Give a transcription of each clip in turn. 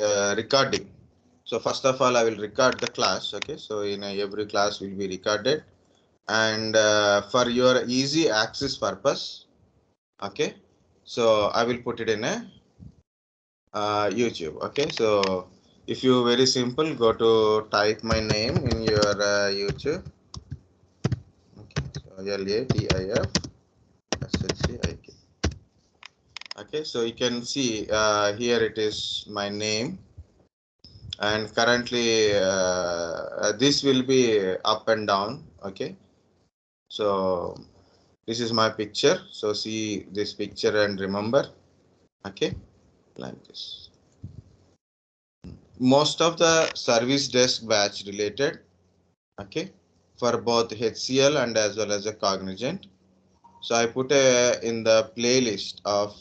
recording. So first of all, I will record the class. Okay, so in every class will be recorded, and for your easy access purpose, okay, so I will put it in a YouTube. Okay, so if you very simple, go to type my name in your YouTube. Okay, so LATIF Okay, so you can see here it is my name, and currently this will be up and down. Okay, so this is my picture. So see this picture and remember. Okay, like this. Most of the service desk batch related. Okay, for both HCL and as well as a Cognizant. So I put a in the playlist of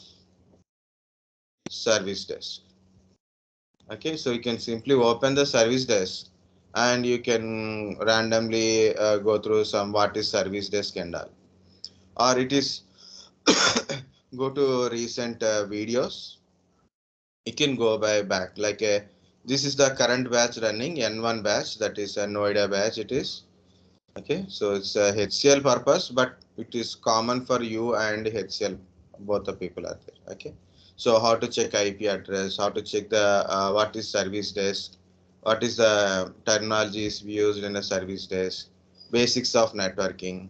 service desk. Okay, so you can simply open the service desk and you can randomly go through some what is service desk and all, or it is go to recent videos. You can go by back like a this is the current batch running N1 batch, that is a Noida batch it is. Okay, so it's a HCL purpose, but it is common for you and HCL, both the people are there. Okay, so how to check IP address, how to check the what is service desk, what is the terminologies used in a service desk, basics of networking,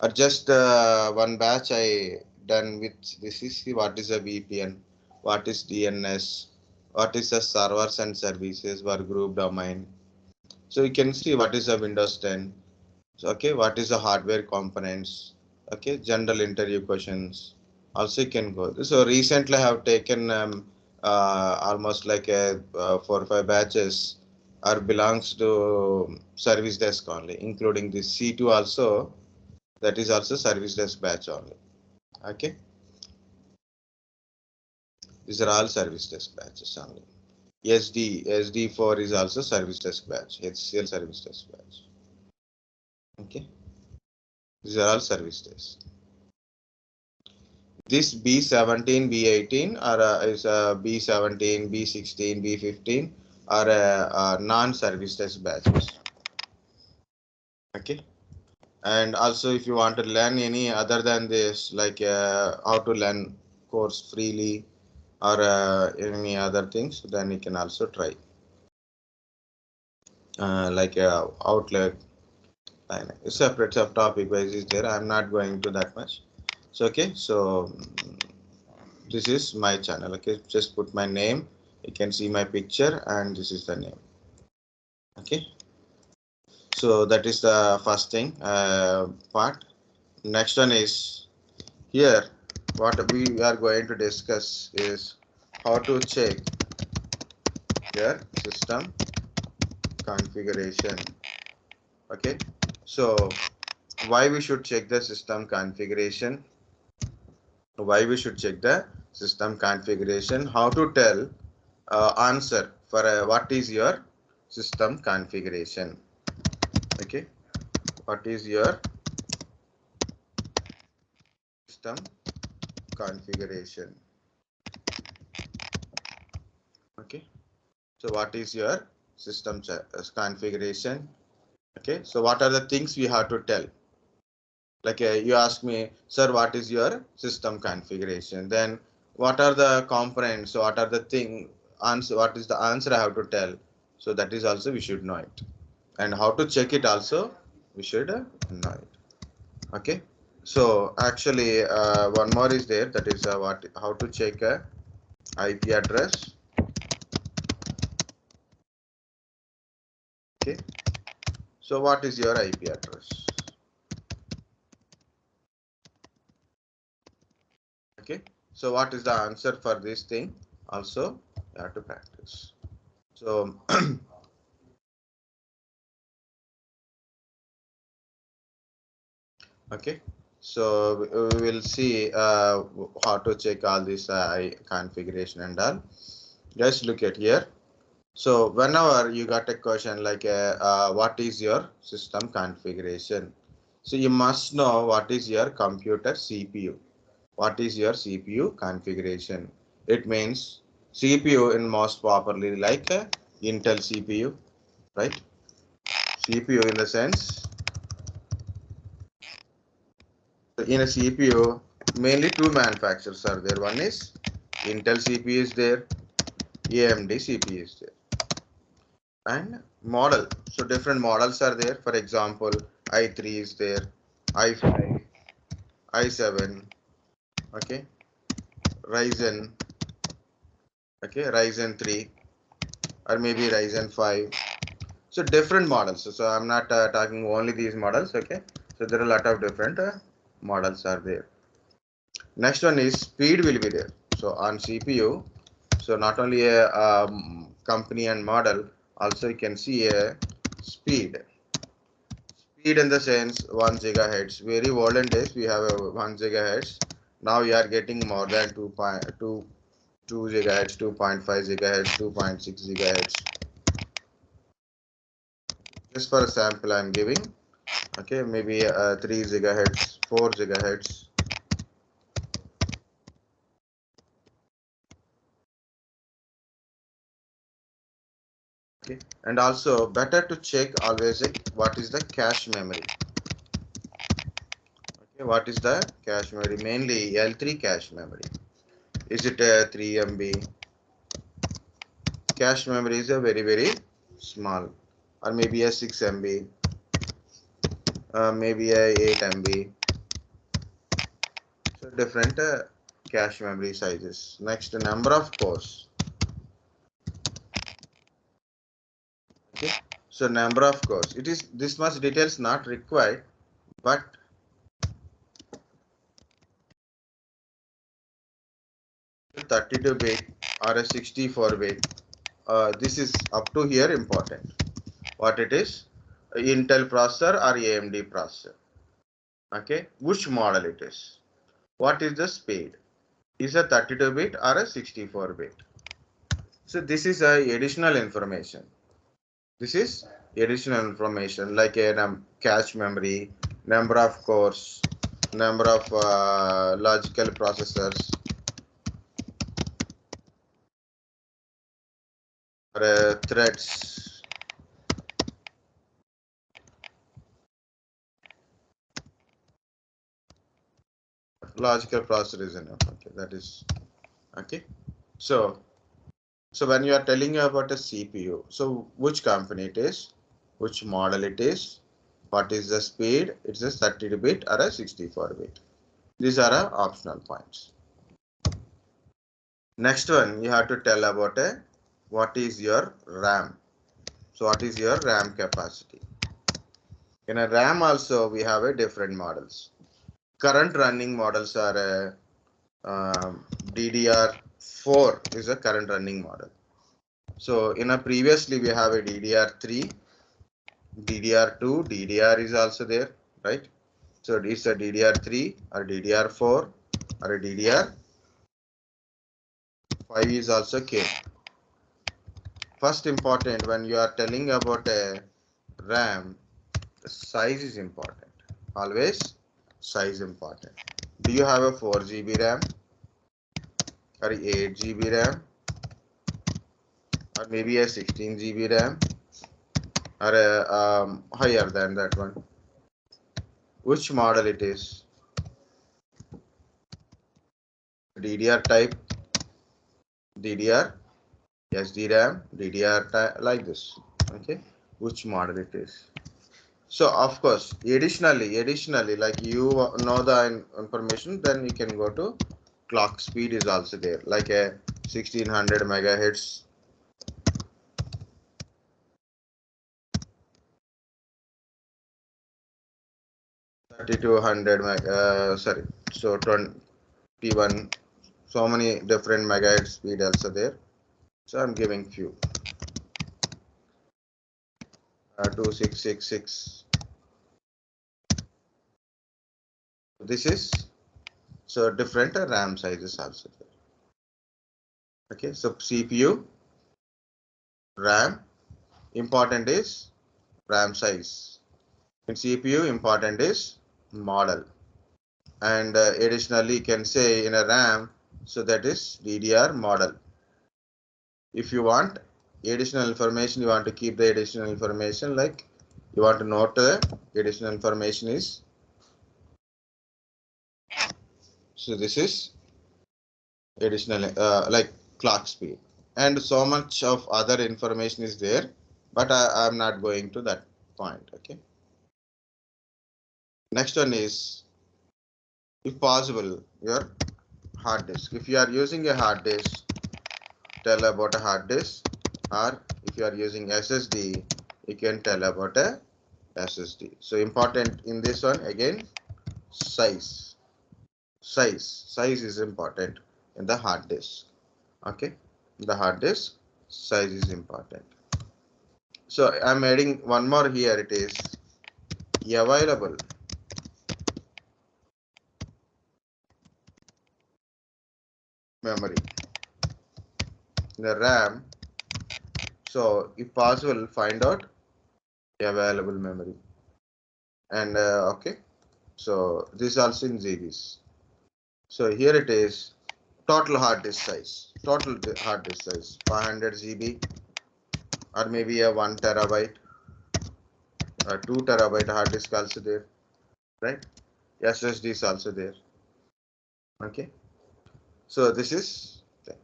or just one batch I done with this is what is a VPN, what is DNS, what is the servers and services for group domain. So you can see what is a Windows 10. So, okay, what is the hardware components? Okay, general interview questions. Also, you can go. So recently, I have taken almost like a 4 or 5 batches, or belongs to service desk only, including this C2 also. That is also service desk batch only. Okay, these are all service desk batches only. SD4 is also service desk batch. HCL service desk batch. Okay, these are all service desk. This B17, B18 are is B17, B16, B15 are non-service desk batches. Okay, and also if you want to learn any other than this, like how to learn course freely or any other things, then you can also try like Outlook. Separate subtopic wise is there. I'm not going to that much. So okay, so this is my channel. Okay, just put my name, you can see my picture, and this is the name. Okay, so that is the first thing part. Next one is here what we are going to discuss is how to check your system configuration. Okay, so why we should check the system configuration, how to tell answer for what is your system configuration. Okay, what is your system configuration? Okay, so what is your system configuration? Okay, so what are the things we have to tell? Like you ask me, sir, what is your system configuration? Then what are the components? So what are the thing answer? What is the answer I have to tell? So that is also we should know it, and how to check it also we should know it. Okay, so actually one more is there, that is how to check a IP address. Okay, so what is your IP address? Okay, so what is the answer for this thing? Also, you have to practice. So okay, so we will see how to check all this configuration and all. Just look at here. So whenever you got a question like what is your system configuration, so you must know what is your computer CPU. What is your CPU configuration? It means CPU in most popularly like a Intel CPU, right? CPU in the sense, in a CPU, mainly two manufacturers are there. One is Intel CPU is there, AMD CPU is there, and model. So different models are there. For example, i3 is there, i5, i7, okay, Ryzen, okay, Ryzen 3, or maybe Ryzen 5. So different models. So I'm not talking only these models, okay. So there are a lot of different models are there. Next one is speed will be there. So on CPU, so not only a company and model, also you can see a speed. Speed in the sense 1 gigahertz. Very olden days we have a 1 gigahertz. Now we are getting more than 2 gigahertz, 2.5 gigahertz, 2.6 gigahertz. Just for a sample I'm giving. Okay, maybe 3 gigahertz, 4 gigahertz. Okay, and also better to check always what is the cache memory. Okay, what is the cache memory? Mainly L3 cache memory. Is it a 3 MB? Cache memory is a very small, or maybe a 6 MB, maybe a 8 MB. So different cache memory sizes. Next, number of cores. Okay, so number of cores. It is this much details not required, but 32-bit or a 64-bit. This is up to here important. What it is? Intel processor or AMD processor. Okay, which model it is? What is the speed? Is a 32-bit or a 64-bit? So this is a additional information. This is additional information like a cache memory, number of cores, number of logical processors, or threads. Logical processor is enough. Okay, that is okay. So when you are telling you about a CPU, so which company it is, which model it is, what is the speed? It's a 32-bit or a 64-bit. These are optional points. Next one, you have to tell about what is your RAM. So what is your RAM capacity? In a RAM also we have a different models. Current running models are DDR4 is a current running model. So in a previously we have a DDR3, DDR2, DDR is also there, right? So it's a DDR3 or DDR4 or a DDR5 is also came. First important when you are telling about a RAM, the size is important. Always size important. Do you have a 4 GB RAM or 8 GB RAM or maybe a 16 GB RAM or a, higher than that one? Which model it is? DDR type, DDR, SDRAM, DDR type, like this. Okay, which model it is? So of course, additionally, like you know the information, then you can go to clock speed is also there, like a 1600 megahertz. 3200 sorry, so 21, so many different megahertz speed also there. So I'm giving few. 2666. This is so different RAM sizes also there. Okay, so CPU, RAM, important is RAM size. In CPU, important is model. And additionally, you can say in a RAM, so that is DDR model. If you want additional information, you want to keep the additional information, like you want to note the additional information is, so this is additional like clock speed, and so much of other information is there, but I'm not going to that point. Okay. Next one is, if possible, your hard disk. If you are using a hard disk, tell about a hard disk, or if you are using SSD, you can tell about a SSD. So important in this one again, size. Size is important in the hard disk. Okay, the hard disk size is important. So I'm adding one more here. It is available memory, the RAM. So if possible, find out available memory. And okay, so this is also in GBs. So here it is, total hard disk size. Total hard disk size 500 GB, or maybe a 1 terabyte, or 2 terabyte hard disk also there, right? SSD is also there. Okay. So this is thing.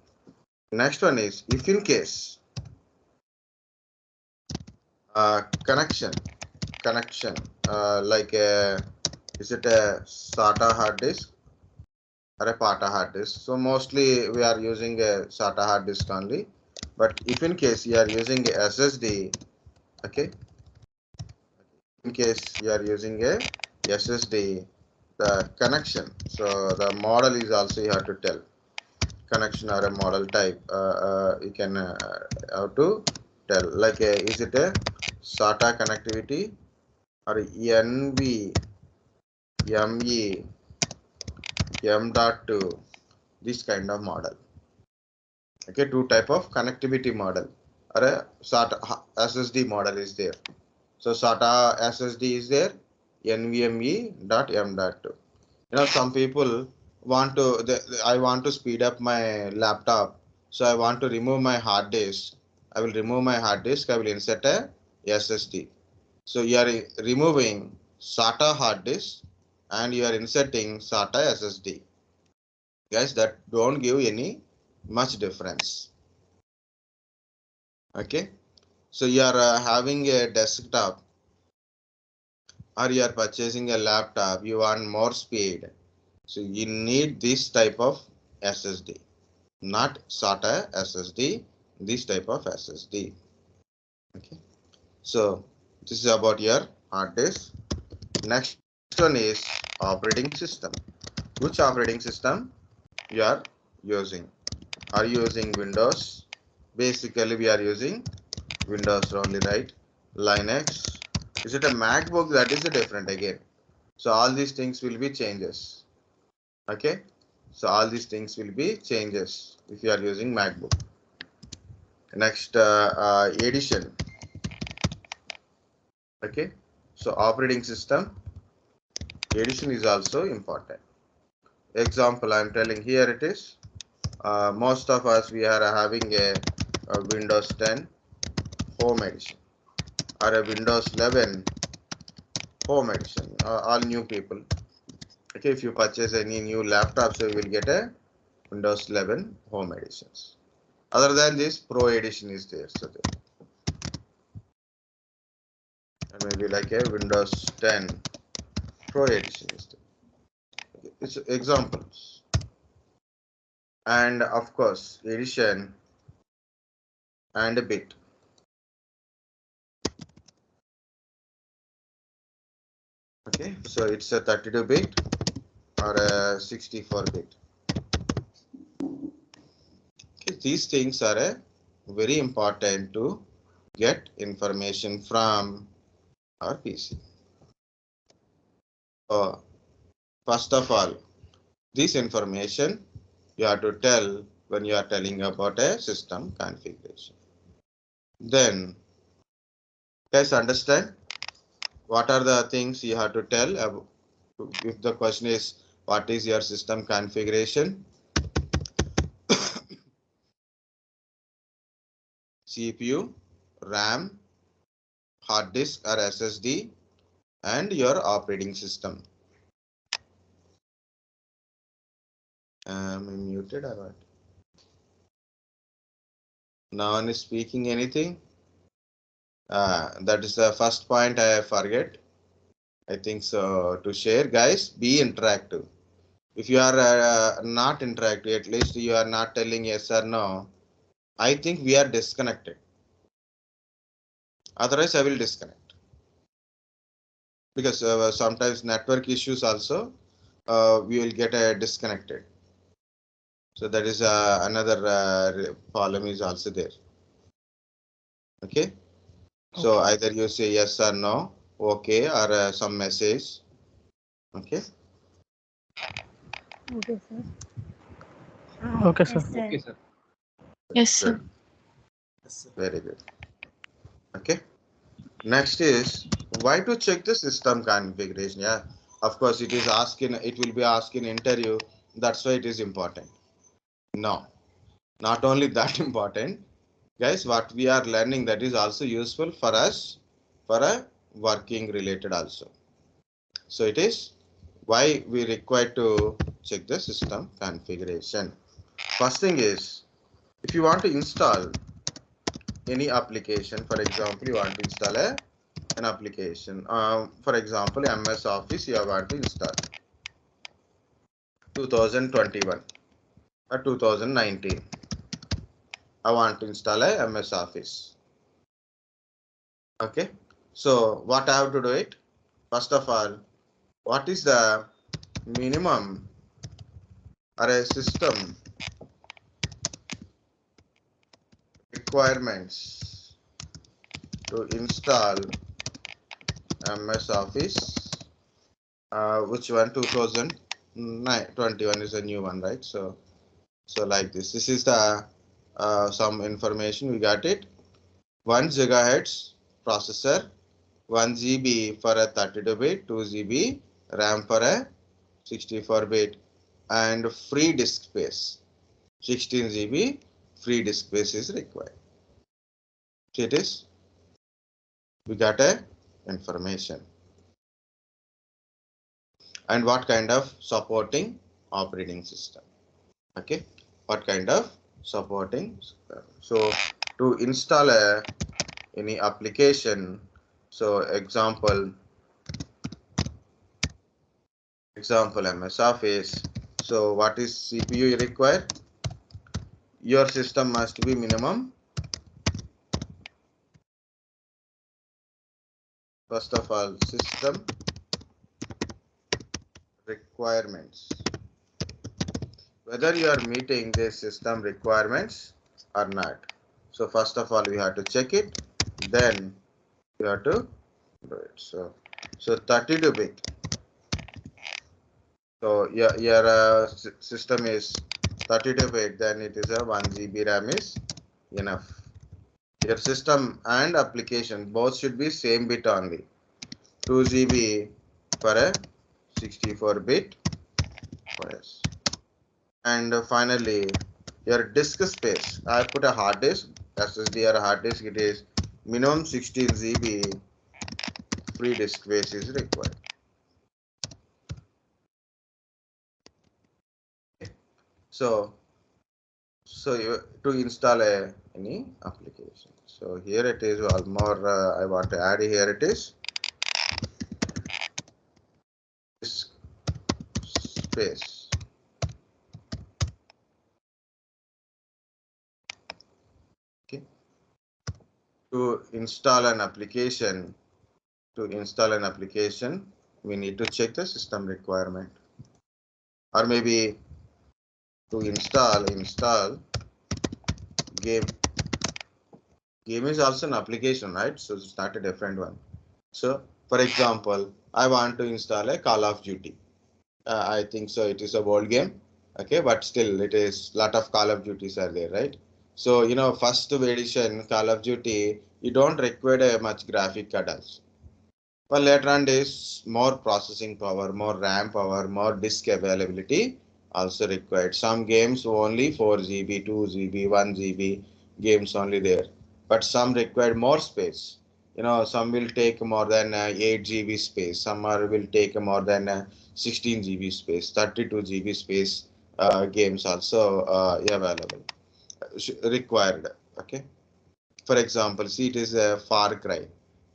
Next one is, if in case connection like is it a SATA hard disk or a PATA hard disk? So mostly we are using a SATA hard disk only, but if in case you are using a SSD, okay, in case you are using a SSD, the connection, so the model is also you have to tell, connection or a model type, you can have to tell, like is it a SATA connectivity or NV ME M.2, this kind of model. Okay, two type of connectivity model, or a SATA SSD model is there. So SATA SSD is there, NVMe.M.2. Some people want to, I want to speed up my laptop, so I want to remove my hard disk. I will remove my hard disk, I will insert a SSD. So you are removing SATA hard disk and you are inserting SATA SSD. Guys, that don't give any much difference. Okay, so you are having a desktop, or you are purchasing a laptop, you want more speed, so you need this type of SSD, not SATA SSD, this type of SSD. Okay, so this is about your hard disk. Next one is operating system. Which operating system you are using? Are you using Windows? Basically we are using Windows only, right? Linux. Is it a MacBook? That is a different again. So all these things will be changes. Okay, so all these things will be changes if you are using MacBook. Next, edition. Okay, so operating system edition is also important. Example I am telling here, it is most of us, we are having a Windows 10 home edition or a Windows 11 home edition, all new people. Okay, if you purchase any new laptop, so you will get a Windows 11 home editions. Other than this, Pro edition is there, so there. And maybe like a Windows 10 Pro edition is there. Okay, it's examples. And of course, edition and a bit. Okay, so it's a 32-bit or a 64-bit. Okay, these things are very important to get information from our PC. First of all, this information you have to tell when you are telling about a system configuration. Then let's understand what are the things you have to tell. If the question is what is your system configuration, CPU, RAM, hard disk or SSD, and your operating system. Am I muted or what? No one is speaking anything. That is the first point I forget. I think so to share, guys. Be interactive. If you are not interactive, at least you are not telling yes or no. I think we are disconnected. Otherwise, I will disconnect because sometimes network issues also we will get disconnected. So that is another problem is also there. Okay. So either you say yes or no, okay, or some message. Okay. Okay, sir. Okay, sir. Okay, sir. Yes, sir. Good. Very good. Okay. Next is why to check the system configuration. Yeah. Of course, it is asking. It will be asking interview. That's why it is important. No, not only that important, guys. What we are learning that is also useful for us for a working related also. So it is why we require to check the system configuration. First thing is if you want to install any application, for example, you want to install an application. For example, MS Office you want to install 2021 or 2019. I want to install a MS Office. Okay. So what I have to do it? First of all, what is the minimum or a system requirements to install MS Office? Which one? 2021 is a new one, right? So like this. This is the some information we got it. 1 gigahertz processor, 1 GB for a 32-bit, 2 GB RAM for a 64-bit, and free disk space. 16 GB free disk space is required. So it is. We got a information. And what kind of supporting operating system? Okay, what kind of supporting system? So to install any application, so example MS Office. So what is CPU you require? Your system must be minimum. First of all, system requirements. Whether you are meeting the system requirements or not. So first of all, we have to check it. Then you have to do it. So 32-bit. So your system is 32-bit. Then it is a 1 GB RAM is enough. Your system and application both should be same bit only. 2 GB for a 64-bit OS. And finally, your disk space. I put a hard disk, SSD or hard disk. It is minimum 16 GB free disk space is required. So you, to install any application. So here it is. One more I want to add here. It is disk space. Okay. To install an application, we need to check the system requirement, or maybe to install game. Game is also an application, right? So it's not a different one. So for example, I want to install a Call of Duty. I think so it is a world game. Okay, but still it is lot of Call of Duties are there, right? So you know, first edition Call of Duty, you don't require much graphic card also. But later on is more processing power, more RAM power, more disk availability also required. Some games only 4 GB, 2 GB, 1 GB games only there. but some require more space. Some will take more than 8 GB space, some will take more than 16 GB space, 32 GB space. Games also available, required. Okay, for example, see, it is a Far Cry.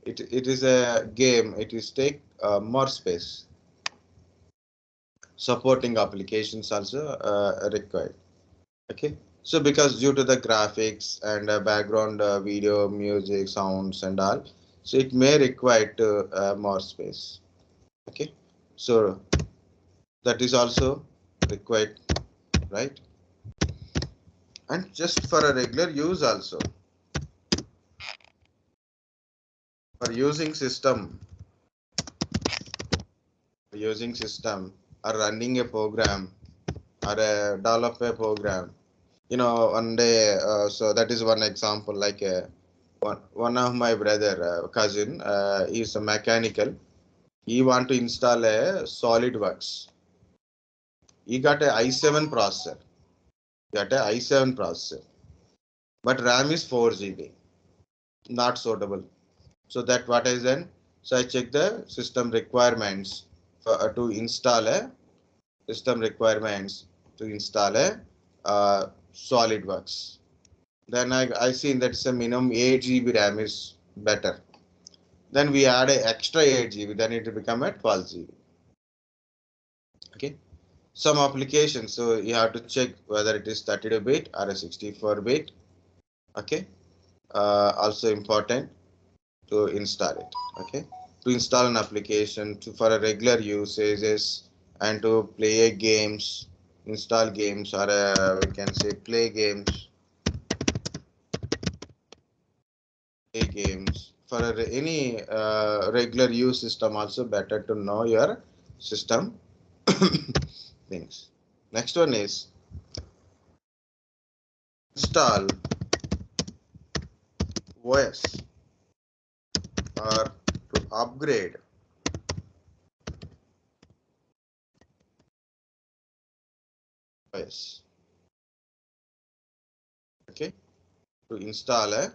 It is a game. It is take more space. Supporting applications also required. Okay, so because due to the graphics and background video, music, sounds, and all, so it may require to more space. Okay, so that is also required, right? And just for a regular use also, for using system or running a program or develop a program. One day, so that is one example. Like one of my brother cousin, is a mechanical. He want to install a SolidWorks. He got a i7 processor. But RAM is 4 GB. Not suitable. So that what I done. So I check the system requirements to install a system requirements to install a SolidWorks. Then I seen that's a minimum 8 GB RAM is better. Then we add a extra 8 GB, then it will become a 12 GB. Okay. Some applications, so you have to check whether it is 32-bit or a 64-bit. Okay. Also important to install it. Okay. To install an application for a regular usages and to play games, install games, or we can say play games for any regular use system. Also better to know your system things. Next one is install OS or to upgrade OS. Okay, to install a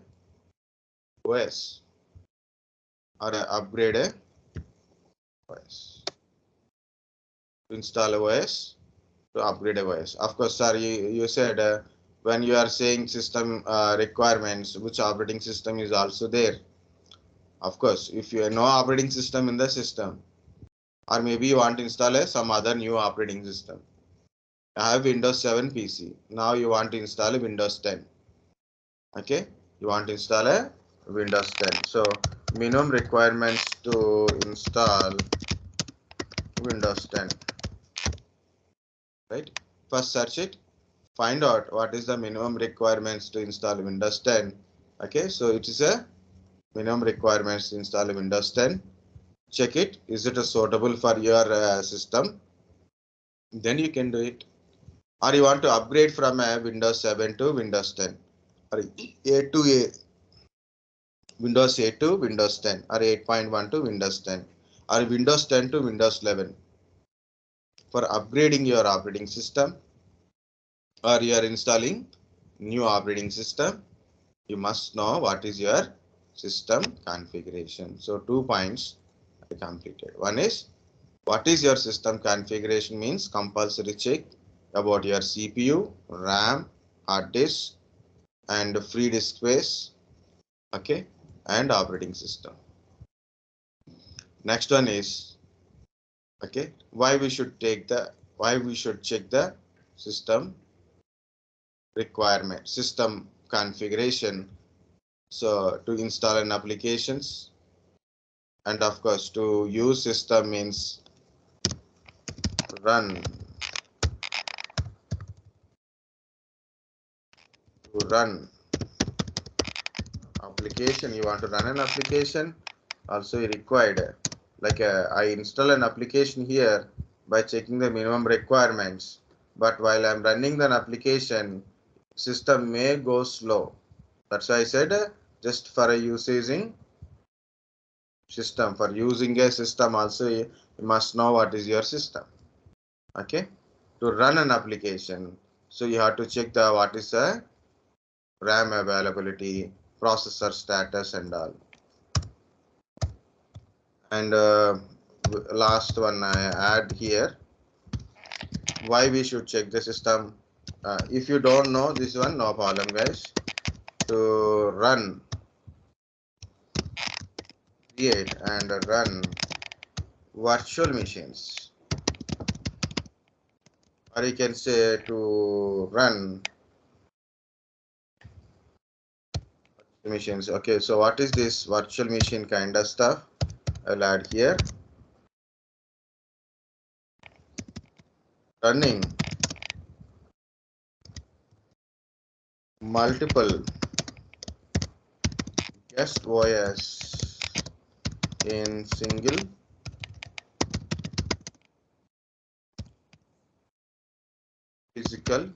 OS or upgrade a OS. To install a OS, to upgrade a OS. Of course, sir, you said when you are saying system requirements, which operating system is also there. Of course, if you have no operating system in the system, or maybe you want to install some other new operating system. I have Windows 7 PC. Now you want to install a Windows 10. Okay, you want to install a Windows 10. So minimum requirements to install Windows 10. Right? First search it. Find out what is the minimum requirements to install Windows 10. Okay, so it is a minimum requirements to install Windows 10. Check it. Is it suitable for your system? Then you can do it. Or you want to upgrade from Windows 7 to Windows 10, or A to A, Windows 8 to Windows 10, or 8.1 to Windows 10, or Windows 10 to Windows 11. For upgrading your operating system, or you are installing new operating system, you must know what is your system configuration. So 2 points I completed. One is what is your system configuration, means compulsory check about your CPU, RAM, hard disk, and free disk space. Okay, and operating system. Next one is, okay, why we should check the system requirement, system configuration. So to install an applications, and of course to use system means run to run application. You want to run an application, also required. Like I install an application here by checking the minimum requirements, but while I'm running the application, system may go slow. That's why I said just for a using system, for using a system also you must know what is your system. Okay, to run an application, so you have to check the what is the RAM availability, processor status and all. And last one I add here, why we should check the system. If you don't know this one, no problem guys. To run, create and run virtual machines, or you can say to run machines. Okay, so what is this virtual machine kind of stuff? I'll add here. Running multiple guest OS in single physical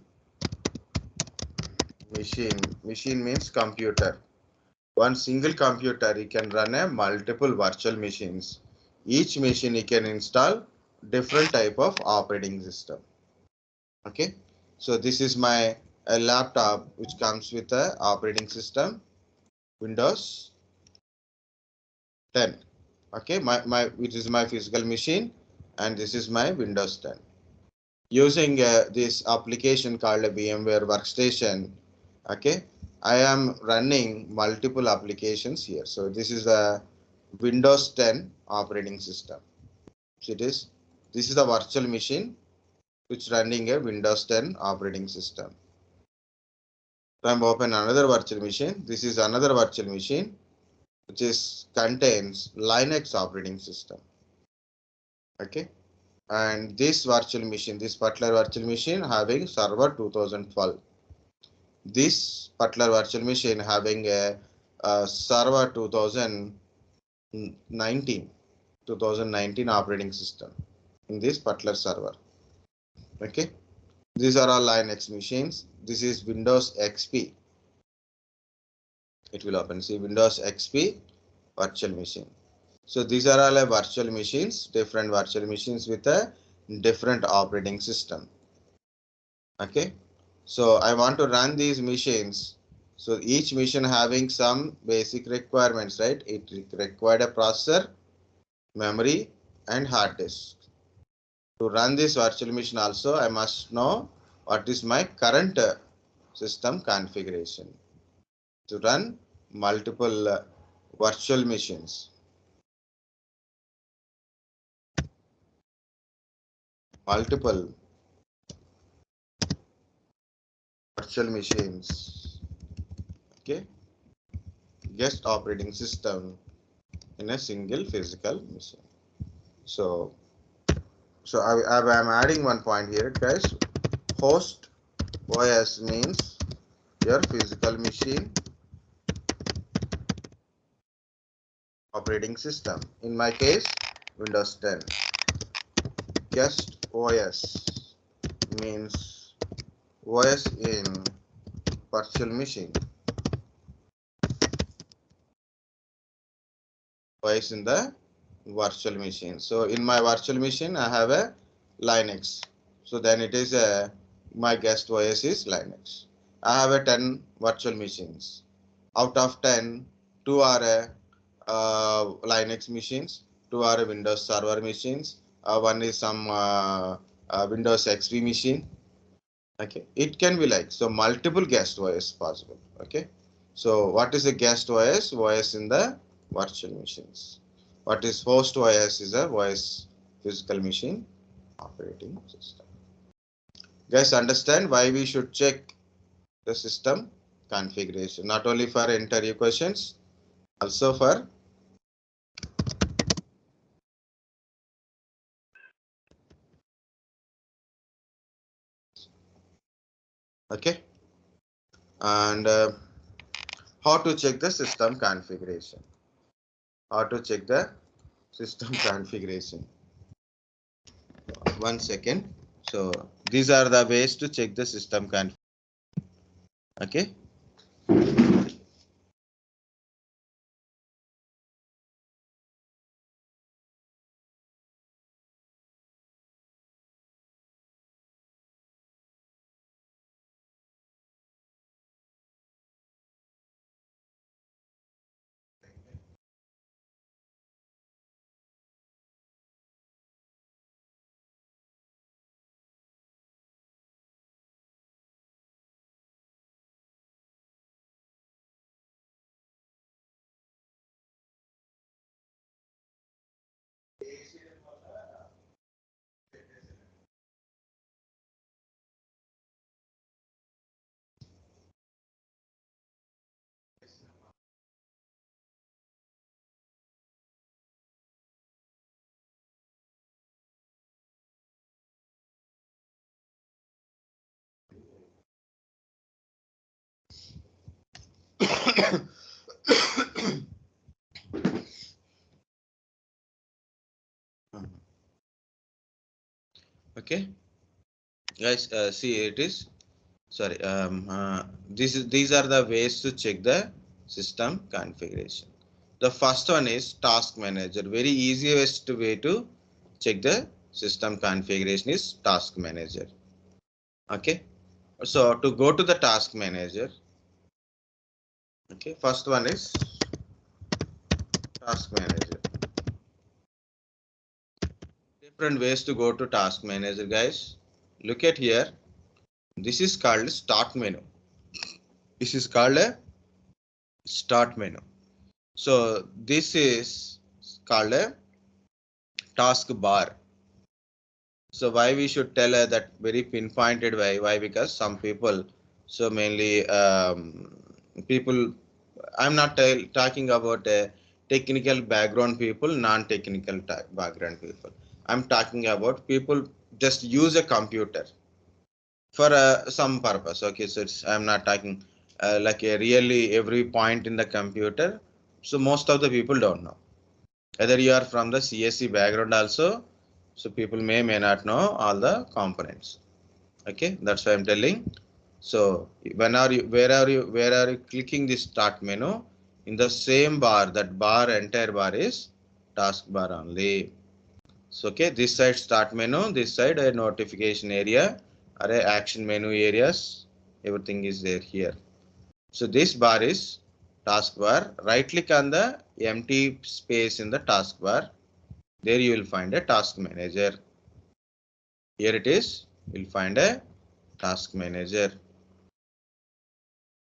machine. Machine means computer. One single computer, you can run a multiple virtual machines. Each machine you can install different type of operating system. Okay, so this is my laptop which comes with a operating system Windows 10. Okay, which is my physical machine, and this is my Windows 10. Using this application called a VMware Workstation, okay, I am running multiple applications here. So this is a Windows 10 operating system. So this is a virtual machine which running a Windows 10 operating system. So I'm open another virtual machine. This is another virtual machine which contains Linux operating system. Okay, and this virtual machine, this particular virtual machine having server 2012. This particular virtual machine having a server 2019 operating system in this particular server. Okay, these are all Linux machines. This is Windows XP. It will open. See, Windows XP virtual machine. So these are all virtual machines, different virtual machines with a different operating system. Okay, so I want to run these machines. So each machine having some basic requirements, right? It required a processor, memory, and hard disk. To run this virtual machine also, I must know what is my current system configuration. To run multiple virtual machines. Multiple virtual machines. Okay, guest operating system in a single physical machine. So I'm adding one point here, guys. Host OS means your physical machine operating system. In my case, Windows 10. Guest OS means OS in virtual machine. OS in the virtual machine. So in my virtual machine, I have a Linux. So then it is my guest OS is Linux. I have a 10 virtual machines. Out of 10, 2 are Linux machines, 2 are Windows Server machines, one is some Windows XP machine. Okay, it can be like so multiple guest OS possible. Okay, so what is a guest OS? OS in the virtual machines. What is host OS is a OS physical machine operating system. Guys, understand why we should check the system configuration, not only for interview questions, also for okay, and how to check the system configuration. How to check the system configuration. 1 second. So these are the ways to check the system configuration. Okay. Okay, guys, see it is. Sorry, these are the ways to check the system configuration. The first one is task manager. Very easiest way to check the system configuration is task manager. Okay, so to go to the task manager, okay, first one is task manager. Different ways to go to task manager, guys. Look at here. This is called start menu. This is called a start menu. So this is called a task bar. So why we should tell that very pinpointed way? Why? Because some people, so mainly people, I'm not talking about technical background people, non-technical background people. I'm talking about people just use a computer for some purpose. Okay, so I'm not talking like a really every point in the computer. So most of the people don't know. Whether you are from the CSC background also, so people may not know all the components. Okay, that's why I'm telling. So when are you, where are you clicking this start menu? In the same bar, that bar, entire bar is taskbar only. So okay, this side start menu, this side a notification area, or a action menu areas, everything is there here. So this bar is taskbar. Right click on the empty space in the taskbar. There you will find a task manager. Here it is. You'll find a task manager.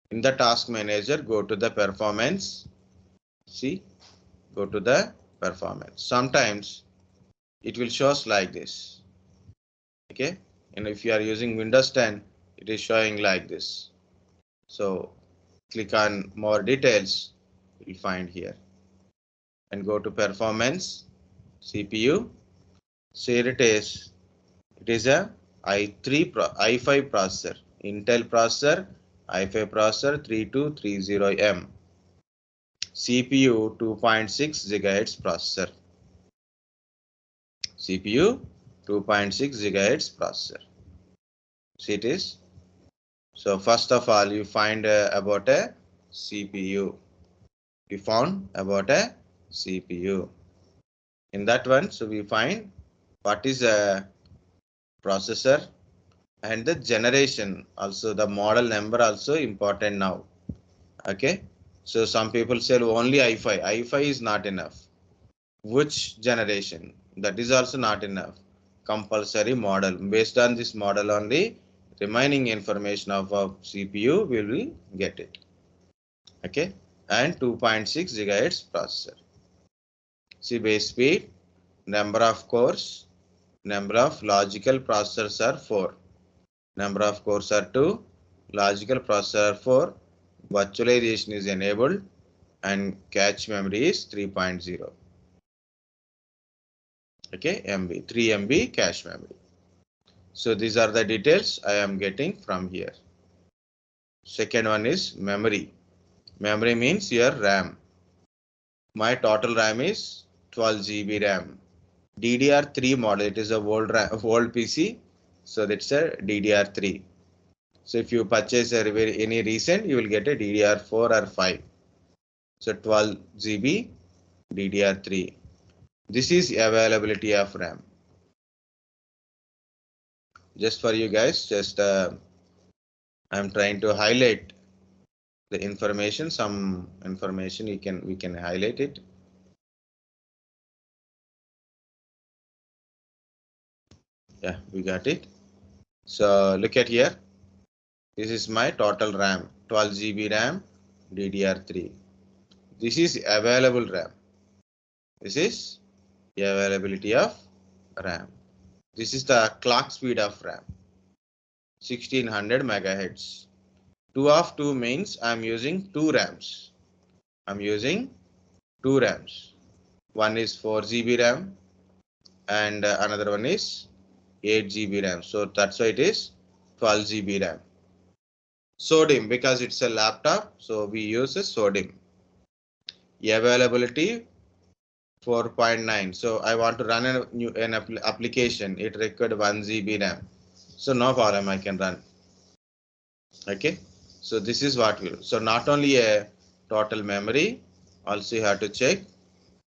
In the task manager, go to the performance. See, go to the performance. Sometimes it will show us like this. Okay, and if you are using Windows 10, it is showing like this. So click on more details. You'll find here and go to performance, CPU. So here it is. It is a i5 processor, Intel processor, i5 processor 3230M, CPU 2.6 GHz processor, CPU 2.6 GHz processor. See it is. So first of all, you find about a CPU. You found about a CPU. In that one, so we find what is a processor, and the generation, also the model number also important now. Okay, so some people say only i5 is not enough. Which generation? That is also not enough. Compulsory model. Based on this model only, remaining information of a CPU will get it. Okay, and 2.6 gigahertz processor. See, base speed, number of cores, number of logical processors are 4. Number of cores are 2, logical processor are 4, virtualization is enabled, and cache memory is 3.0. Okay, MB, 3 MB cache memory. So these are the details I am getting from here. Second one is memory. Memory means your RAM. My total RAM is 12 GB RAM. DDR3 model, it is a old PC. So that's a DDR3. So if you purchase any recent, you will get a DDR4 or 5. So 12 GB DDR3. This is availability of RAM. Just for you guys, just I'm trying to highlight the information. Some information we can highlight it. Yeah, we got it. So look at here. This is my total RAM, 12 GB RAM, DDR3. This is available RAM. This is the availability of RAM. This is the clock speed of RAM, 1600 megahertz. 2 of 2 means I'm using 2 RAMs. I'm using 2 RAMs. One is 4 GB RAM and another one is 8 GB RAM. So that's why it is 12 GB RAM. SODIMM, because it's a laptop, so we use a SODIMM. Availability 4.9. So I want to run an application. It required 1 GB RAM. So no problem, I can run. Okay. So this is what we do. So not only a total memory, also you have to check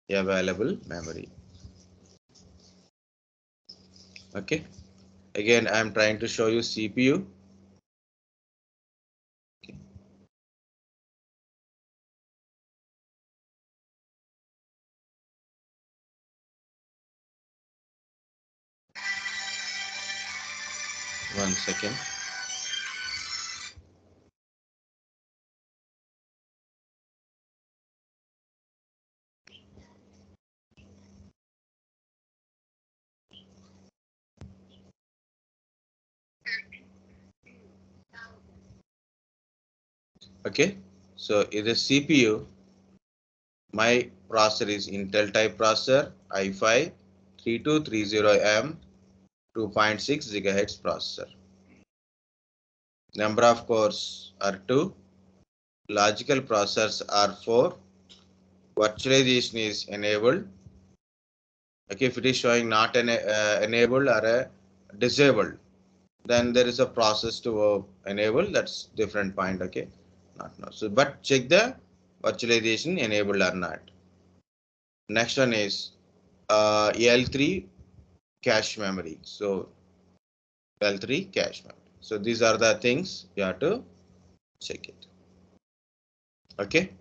available memory. Okay. Again, I am trying to show you CPU. Okay. One second. Okay. So in the CPU, my processor is Intel type processor i5 3230M 2.6 GHz processor. Number of cores are 2. Logical processors are 4. Virtualization is enabled. Okay, if it is showing not enabled or disabled, then there is a process to enable. That's different point. Okay, not now. So, but check the virtualization enabled or not. Next one is L3 cache memory. So L3 cache memory. So these are the things you have to check it. Okay,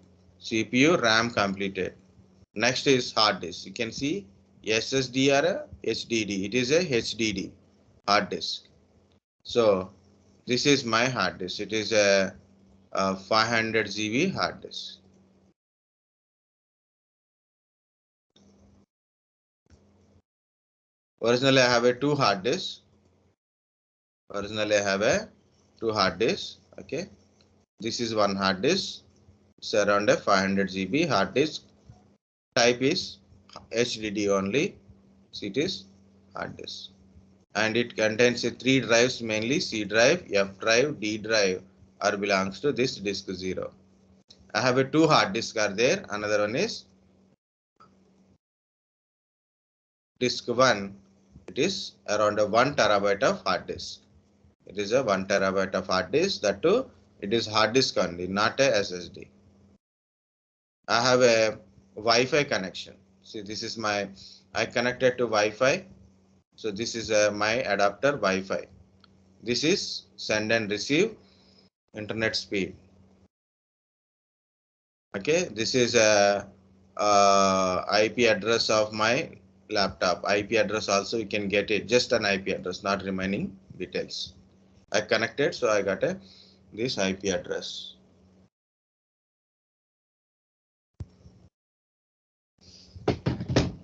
CPU RAM completed. Next is hard disk. You can see SSD or a HDD. It is a HDD hard disk. So this is my hard disk. It is a 500 GB hard disk. Originally, I have a two hard disk. Originally, I have a two hard disk. Okay, this is one hard disk. It's around a 500 GB hard disk. Type is HDD only. So it is hard disk. And it contains three drives, mainly C drive, F drive, D drive, or belongs to this disk 0. I have a two hard disk are there. Another one is disk 1. It is around a 1 terabyte of hard disk. It is a 1 terabyte of hard disk. That too, it is hard disk only, not a SSD. I have a Wi-Fi connection. See, this is my, I connected to Wi-Fi. So this is my adapter Wi-Fi. This is send and receive internet speed. Okay, this is a IP address of my laptop. IP address also you can get it, just an IP address, not remaining details. I connected, so I got this IP address.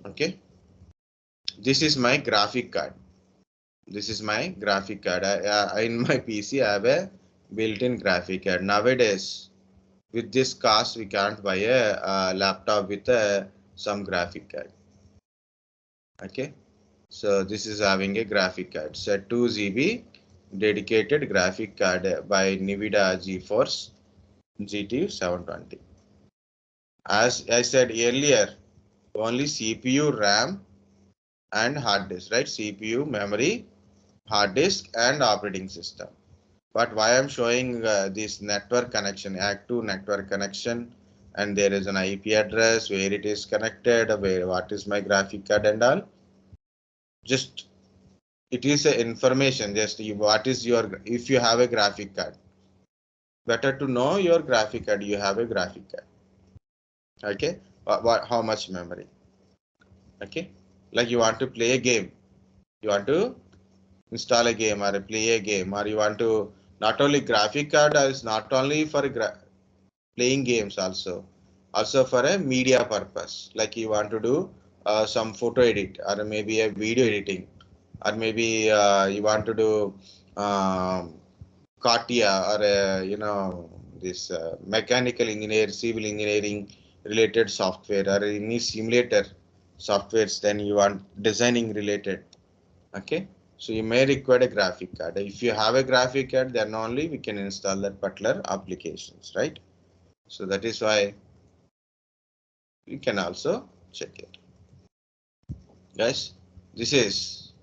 Okay, this is my graphic card. This is my graphic card. In my PC, I have a built-in graphic card. Nowadays, with this cost, we can't buy a laptop with some graphic card. Okay, so this is having a graphic card. It's a 2 GB dedicated graphic card by NVIDIA GeForce GT 720. As I said earlier, only CPU, RAM, and hard disk, right? CPU, memory, hard disk, and operating system. But why I'm showing this network connection, active network connection, and there is an IP address where it is connected, where what is my graphic card and all. Just it is a information. Just what is your, if you have a graphic card, better to know your graphic card. You have a graphic card. Okay, how much memory? Okay, like you want to play a game, you want to install a game or play a game, or you want to, not only graphic card is not only for playing games, also for a media purpose, like you want to do some photo edit or maybe a video editing, or maybe you want to do CATIA or this mechanical engineer, civil engineering related software, or any simulator softwares, then you want designing related. Okay, So you may require a graphic card. If you have a graphic card, then only we can install that particular applications, right? So that is why you can also check it. Guys, this is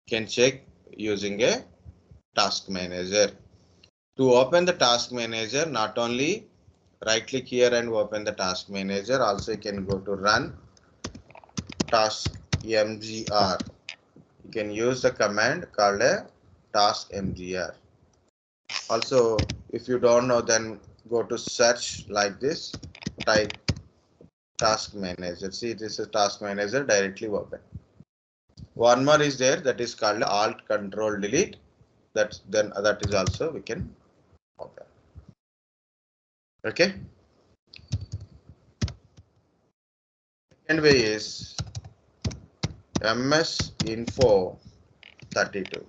can check using a task manager. To open the task manager, not only right click here and open the task manager, also you can go to run taskmgr. You can use the command called a taskmgr. Also, if you don't know, then go to search like this, type task manager. See, this is task manager directly open. One more is there, that is called alt control delete. That is also we can open. Okay. Second way is MS Info 32.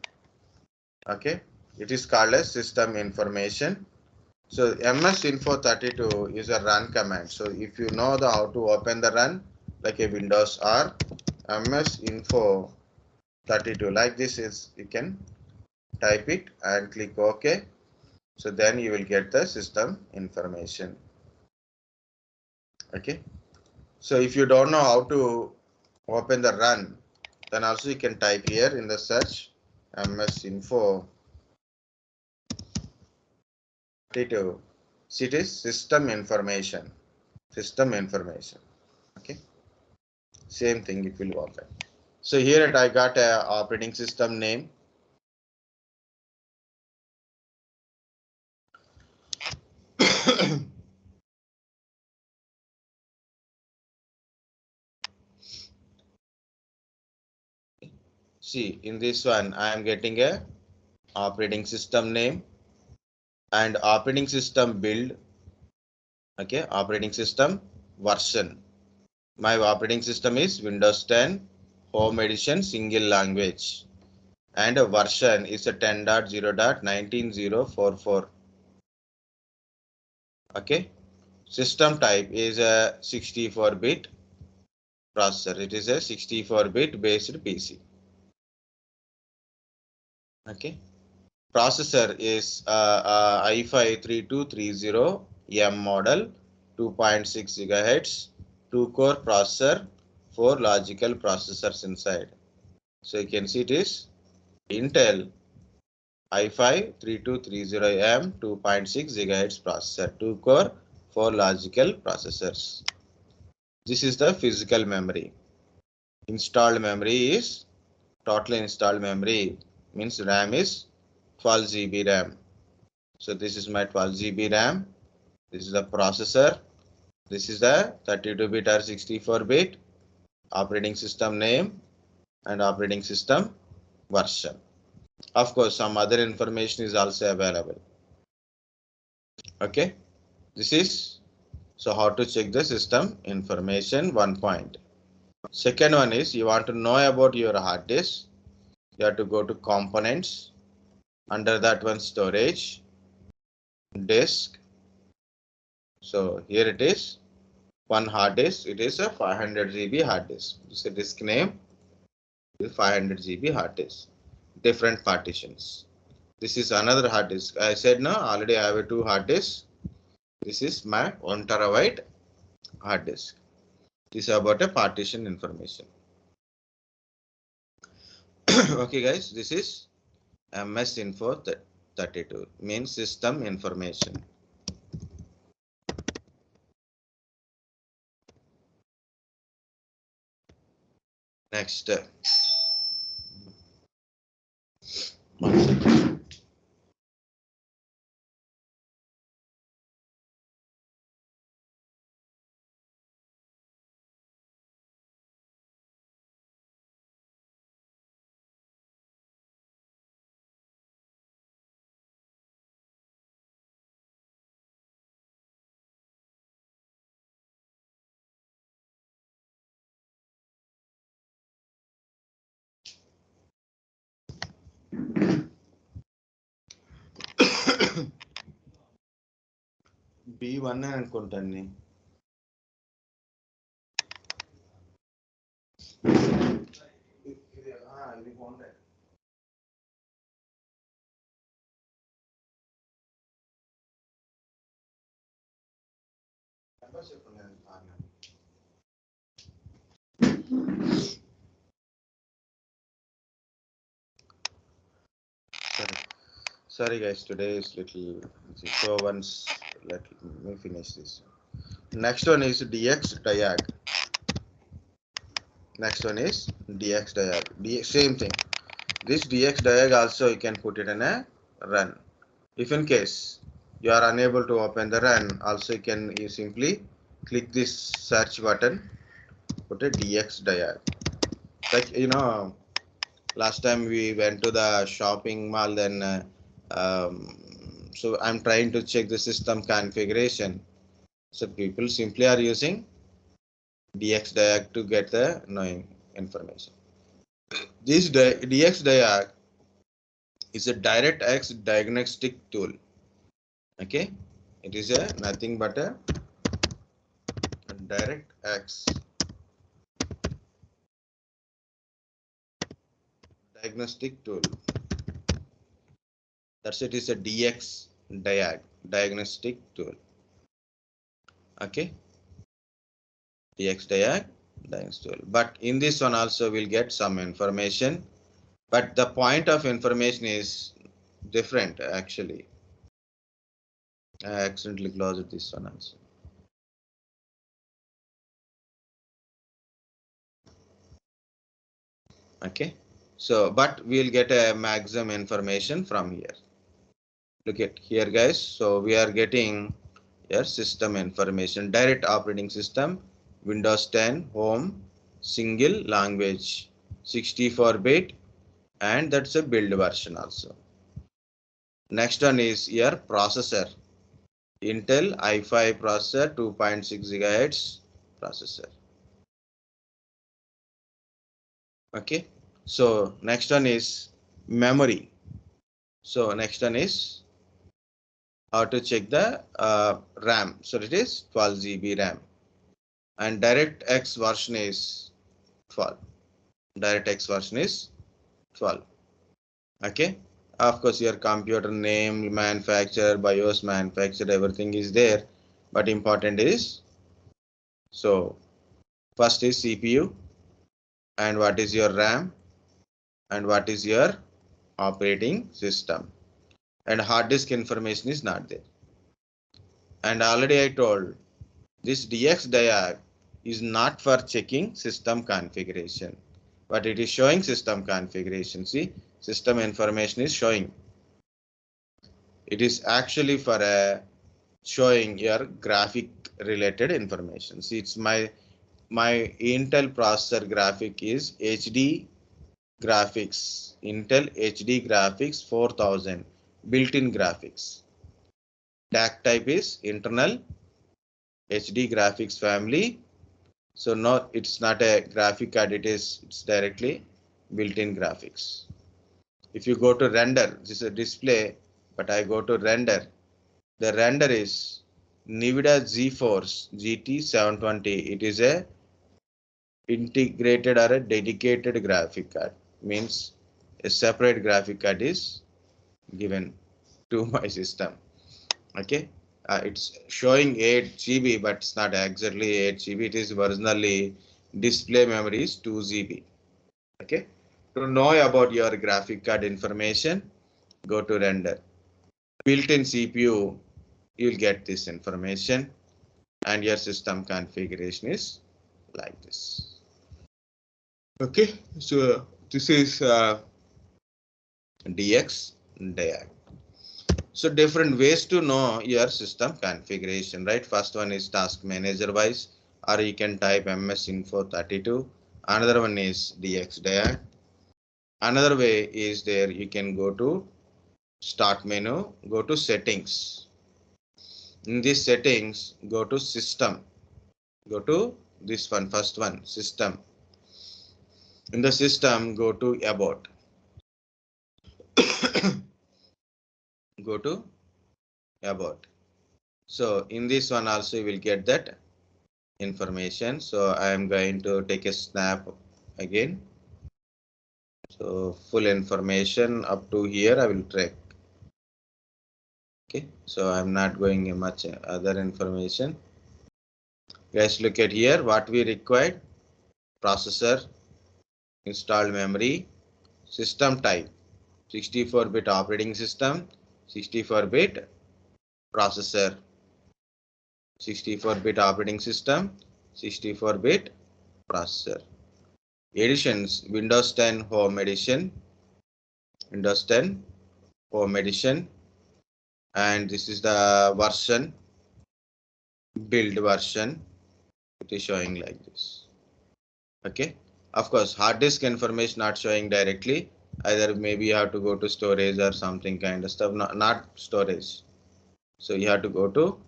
Okay, it is called as system information. So MS Info 32 is a run command. So if you know how to open the run, like a Windows or MS Info 32, like this is, you can type it and click OK. So then you will get the system information. Okay. So if you don't know how to open the run, then also you can type here in the search MS Info 32. See, it is system information. System information. Okay. Same thing it will open. So here I got a operating system name. See, in this one I am getting a operating system name and operating system build. Okay, operating system version. My operating system is Windows 10 Home Edition single language and a version is a 10.0.19044. Okay, system type is a 64-bit processor. It is a 64-bit based PC. Okay, processor is i5 3230M model, 2.6 GHz, 2-core processor, 4 logical processors inside. So you can see it is Intel i5 3230M 2.6 GHz processor, 2-core, 4 logical processors. This is the physical memory. Installed memory is total installed memory means RAM is 12 GB RAM. So this is my 12 GB RAM. This is the processor. This is the 32-bit or 64-bit operating system name and operating system version. Of course, some other information is also available. Okay, this is so how to check the system information, one point. Second one is you want to know about your hard disk. You have to go to components. Under that one, storage, disk. So here it is, one hard disk. It is a 500 GB hard disk. This is a disk name. 500 GB hard disk. Different partitions. This is another hard disk. I said no, already I have two hard disks. This is my 1 terabyte hard disk. This is about a partition information. Okay, guys, this is MS Info 32 means system information. Next, one second. B1 అనుకుంటాను. ఇది బాగుంటాయి. Sorry, sorry guys, today is little busy. So once let me finish this. Next one is Dxdiag. Next one is Dxdiag. Same thing. This Dxdiag also you can put it in a run. If in case you are unable to open the run, also you simply click this search button, put a Dxdiag. Like last time we went to the shopping mall, then so I'm trying to check the system configuration. So people simply are using Dxdiag to get the knowing information. This Dxdiag is a DirectX diagnostic tool. Okay, it is a nothing but a DirectX diagnostic tool. That's it, is a Dxdiag diagnostic tool. Okay, Dxdiag diagnostic tool. But in this one also we'll get some information, but the point of information is different actually. I accidentally closed this one also. Okay, so but we'll get a maximum information from here. Look at here guys, so we are getting here system information, direct operating system, Windows 10 home, single language, 64-bit, and that's a build version also. Next one is here processor, Intel i5 processor, 2.6 gigahertz processor. Okay, so next one is memory. So next one is how to check the RAM. So it is 12 GB RAM, and DirectX version is 12. DirectX version is 12. Okay, of course your computer name, manufacturer, BIOS manufacturer, everything is there, but important is, so first is CPU, and what is your RAM, and what is your operating system, and hard disk information is not there. And already I told, this Dxdiag is not for checking system configuration, but it is showing system configuration. See, system information is showing. It is actually for showing your graphic related information. See, it's my Intel processor graphic is HD graphics, Intel HD graphics 4000 built-in graphics. DAC type is internal HD graphics family. So no, it's not a graphic card, it's directly built-in graphics. If you go to render, this is a display, but I go to render. The render is NVIDIA GeForce GT 720. It is a integrated or a dedicated graphic card. Means a separate graphic card is given to my system. Okay, it's showing 8 GB, but it's not exactly 8 GB. It is originally display memory is 2 GB. Okay, to know about your graphic card information, go to render. Built-in CPU, you'll get this information, and your system configuration is like this. Okay, so this is Dxdiag. So different ways to know your system configuration, right? First one is task manager wise, or you can type msinfo32. Another one is Dxdiag. Another way is there, you can go to start menu, go to settings. In this settings, go to system. Go to this one, first one, system. In the system, go to about. Go to about. So in this one also you will get that information. So I am going to take a snap again. So full information up to here I will track. Okay, so I'm not going much other information. Guys, look at here what we required: processor, installed memory, system type, 64-bit operating system, 64-bit processor, 64-bit operating system, 64-bit processor. Editions: Windows 10 Home Edition, Windows 10 Home Edition, and this is the version, build version. It is showing like this. Okay. Of course, hard disk information not showing directly. Either maybe you have to go to storage or something kind of stuff. Not storage. So you have to go to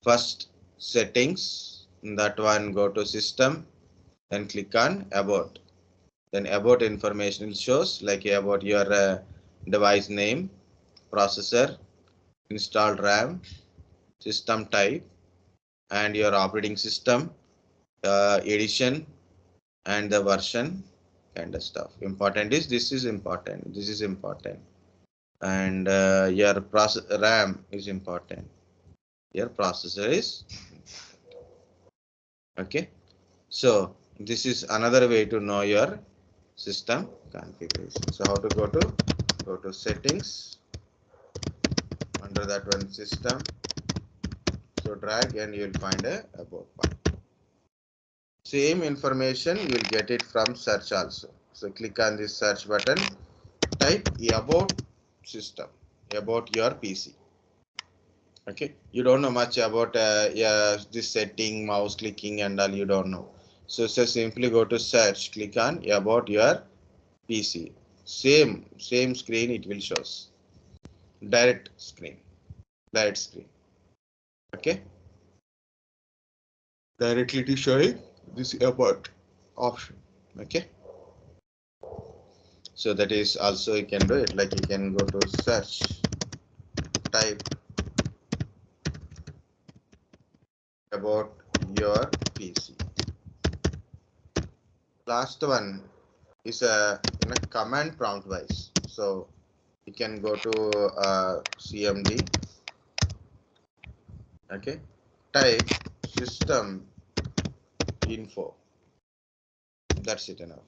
first settings. In that one, go to system, then click on about. Then about information shows like about your device name, processor, installed RAM, system type, and your operating system, edition, and the version kind of stuff. Important is this is important. This is important, and your process RAM is important. Your processor is okay. So this is another way to know your system configuration. So how to go to settings, under that one system. So drag and you will find a about part. Same information you will get it from search also. So click on this search button, type about system, about your PC. Okay, you don't know much about yeah, this setting, mouse clicking and all, you don't know. So simply go to search, click on about your PC. Same screen it will shows. Direct screen. Direct screen. Okay. Directly to showing this about option. Okay. So that is also you can do it, like you can go to search, type about your PC. Last one is in a command prompt wise. So you can go to cmd, okay, type system info. That's it enough.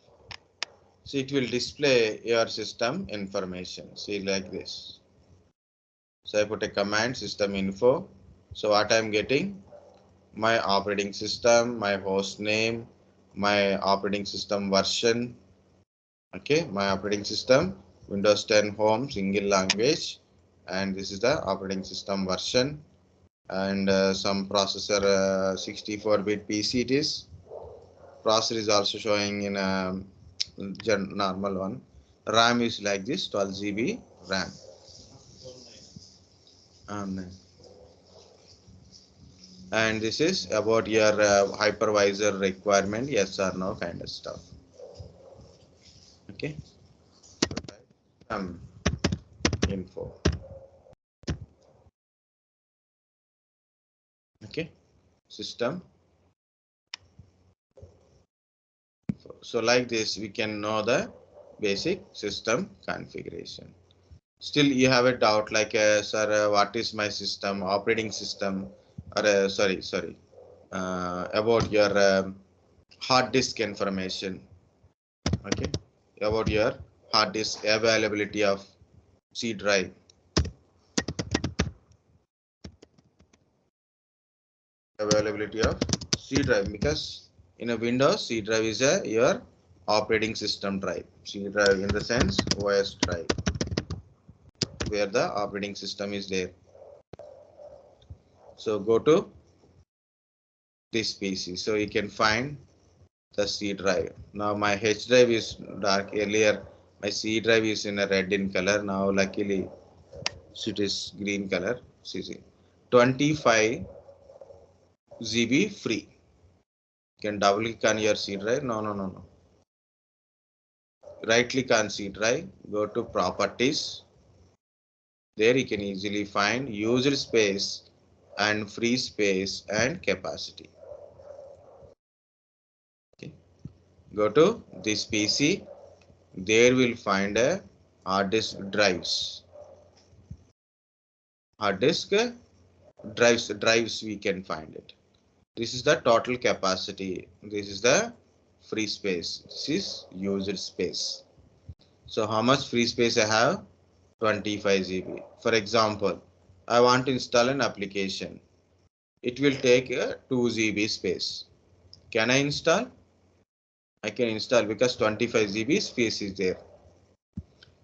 So it will display your system information. See like this. So I put a command system info. So what I'm getting? My operating system, my host name, my operating system version. Okay, my operating system, Windows 10 Home single language, and this is the operating system version, and some processor, 64-bit PC it is. Processor is also showing in a normal one. RAM is like this, 12 GB RAM. And this is about your hypervisor requirement, yes or no kind of stuff. Okay. Info. Okay. System. So like this, we can know the basic system configuration. Still, you have a doubt like, sir, what is my system, operating system, or sorry, about your hard disk information. Okay, about your hard disk availability of C drive. Availability of C drive, because in a Windows, C drive is your operating system drive. C drive in the sense OS drive, where the operating system is there. So go to this PC, so you can find the C drive. Now my H drive is dark. Earlier my C drive is in a red in color. Now luckily it is green color. See, 25 GB free. You can double click on your C drive. No. Right click on C drive. Go to properties. There you can easily find user space and free space and capacity. Okay. Go to this PC. There will find a hard disk drives. Hard disk drives we can find it. This is the total capacity. This is the free space. This is used space. So how much free space I have? 25 GB. For example, I want to install an application. It will take a 2 GB space. Can I install? I can install because 25 GB space is there.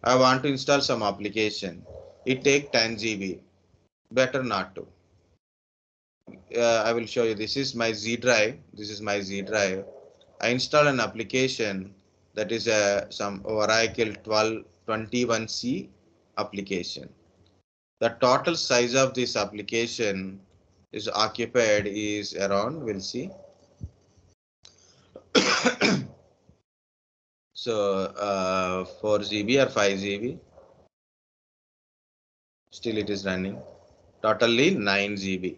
I want to install some application. It take 10 GB. Better not to. I will show you. This is my Z drive. This is my Z drive. I install an application that is some Oracle 1221C application. The total size of this application is occupied is around, we'll see. So 4 GB or 5 GB. Still it is running. Totally 9 GB.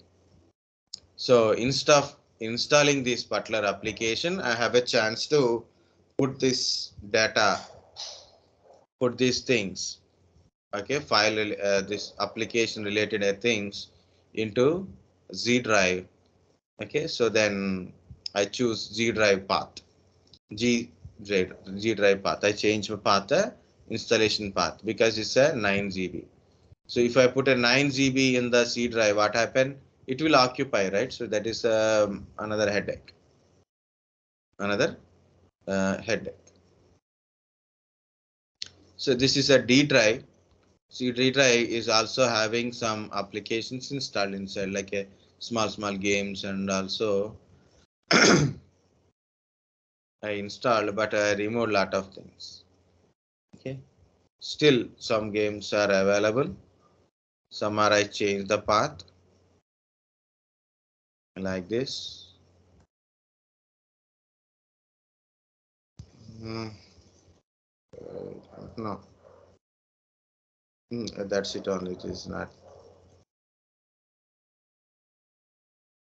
So instead of installing this particular application, I have a chance to put this data, put these things, okay, file this application related things into Z drive. Okay, so then I choose Z drive path, G drive path. I change my path, installation path, because it's a 9 GB. So if I put a 9 GB in the C drive, what happen? It will occupy, right? So that is another headache. Another headache. So this is a D drive. C D drive is also having some applications installed inside, like a small games, and also I installed, but I removed lot of things. Okay. Still, some games are available. Some are I change the path like this. Mm, no, that's it only. It is not.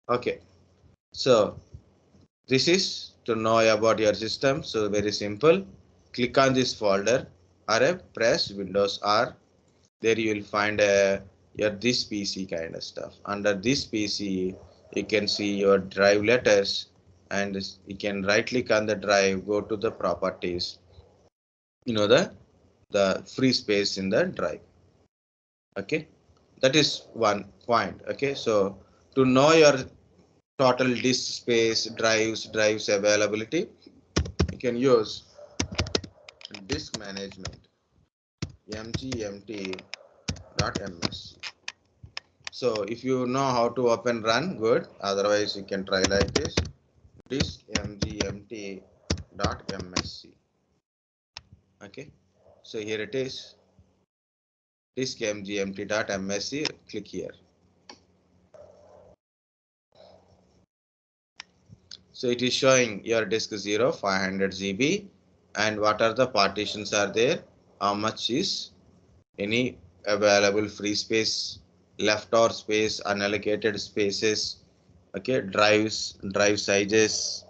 Okay. So this is to know about your system. So very simple. Click on this folder or press Windows R. There you will find your this PC kind of stuff. Under this PC, you can see your drive letters, and you can right click on the drive, go to the properties. You know the free space in the drive. Okay, that is one point. Okay, so to know your total disk space, drives availability, you can use disk management mgmt.ms. So if you know how to open run, good. Otherwise, you can try like this. Diskmgmt.msc. Okay. So here it is. Diskmgmt.msc. Click here. So it is showing your disk 0, 500 GB, and what are the partitions are there? How much is any available free space, leftover space, unallocated spaces, okay, drive sizes,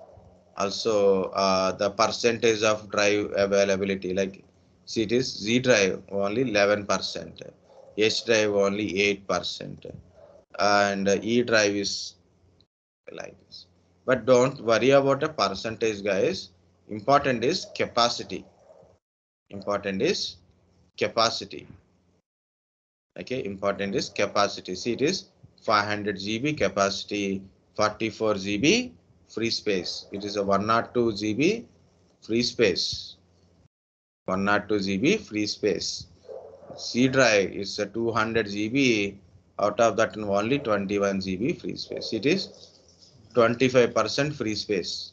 also the percentage of drive availability, like see it is Z drive only 11%, H drive only 8%, and E drive is like this. But don't worry about a percentage, guys. Important is capacity. Important is capacity. Okay, important is capacity. See, it is 500 GB capacity, 44 GB free space. It is a 102 GB free space. 102 GB free space. C drive is a 200 GB. Out of that, only 21 GB free space. It is 25% free space.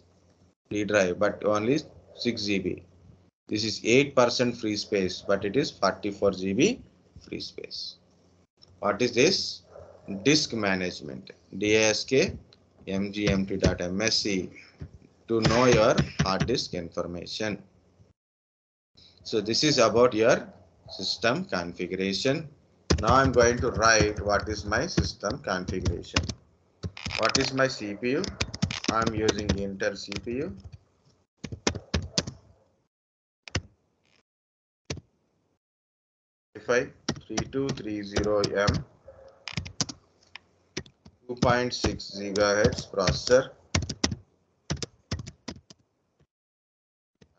D drive, but only 6 GB. This is 8% free space, but it is 44 GB free space. What is this? Disk management. DASK mgmt.msc to know your hard disk information. So this is about your system configuration. Now I'm going to write what is my system configuration. What is my CPU? I'm using Intel CPU. Wi-Fi 3230M 2.6 gigahertz processor,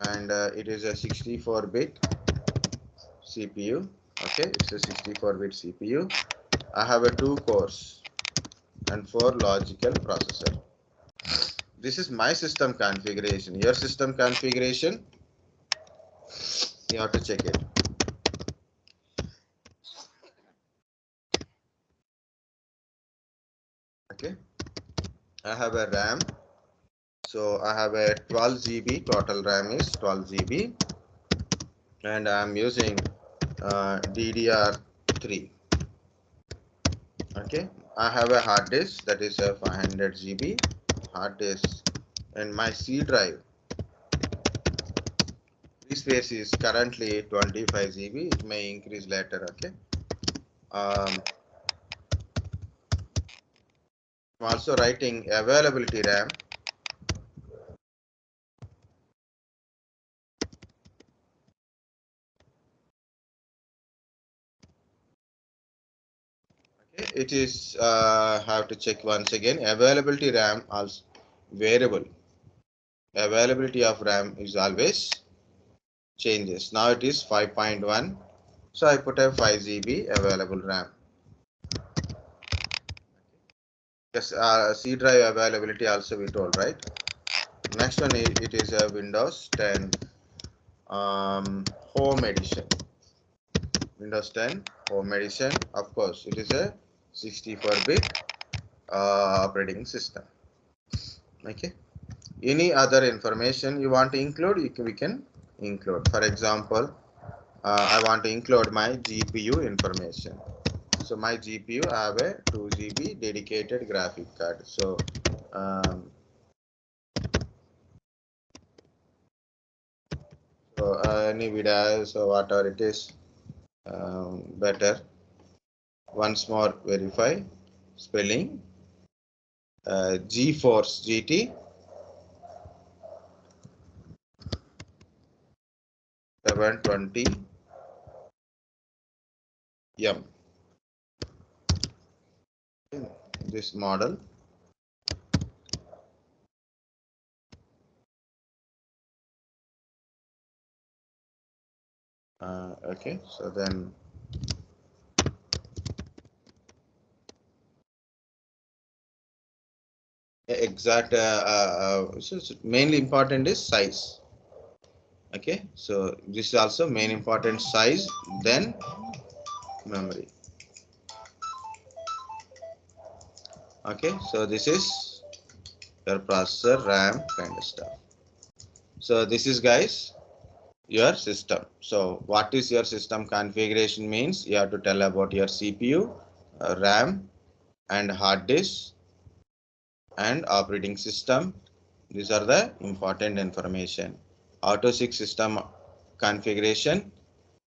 and it is a 64-bit CPU. Okay, it's a 64-bit CPU. I have a 2 cores and 4 logical processor. This is my system configuration. Your system configuration, you have to check it. Okay, I have a RAM. So I have a 12 GB, total RAM is 12 GB, and I am using DDR3. Okay, I have a hard disk that is a 500 GB hard disk, and my C drive, free space is currently 25 GB. It may increase later. Okay, I'm also writing availability RAM. Okay, it is have to check once again. Availability RAM also variable. Availability of RAM is always changes. Now it is 5.1. So I put a 5 GB available RAM. Yes, C drive availability also we told, right? Next one, it is a Windows 10 Home Edition. Windows 10 Home Edition. Of course, it is a 64-bit operating system. Okay. Any other information you want to include, we can include. For example, I want to include my GPU information. So my GPU, I have a 2 GB dedicated graphic card. So any video, so whatever it is, better. Once more verify spelling. GeForce GT 720M. This model. Okay, so then exact so mainly important is size. Okay, so this is also main important size, then memory. Okay, so this is your processor, RAM kind of stuff. So this is, guys, your system. So what is your system configuration means? You have to tell about your CPU, RAM, and hard disk, and operating system. These are the important information. Auto-6 system configuration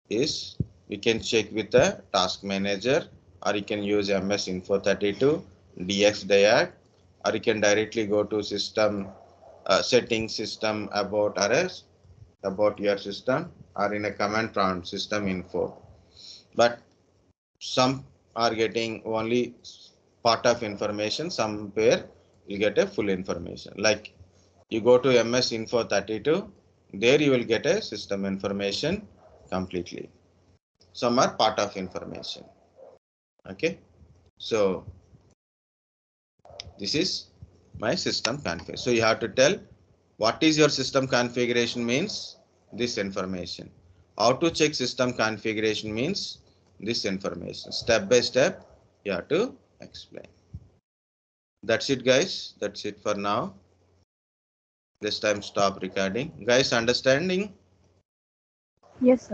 is, we can check with the task manager, or you can use MS Info 32, Dxdiag, or you can directly go to system settings, system about RS, about your system, or in a command prompt Systeminfo. But some are getting only part of information, somewhere you get a full information. Like you go to MS Info 32, there you will get a system information completely. Some are part of information. Okay, so this is my system configuration. So you have to tell what is your system configuration means, this information. How to check system configuration means this information. Step by step you have to explain. That's it, guys. That's it for now. This time stop recording. Guys, understanding? Yes, sir.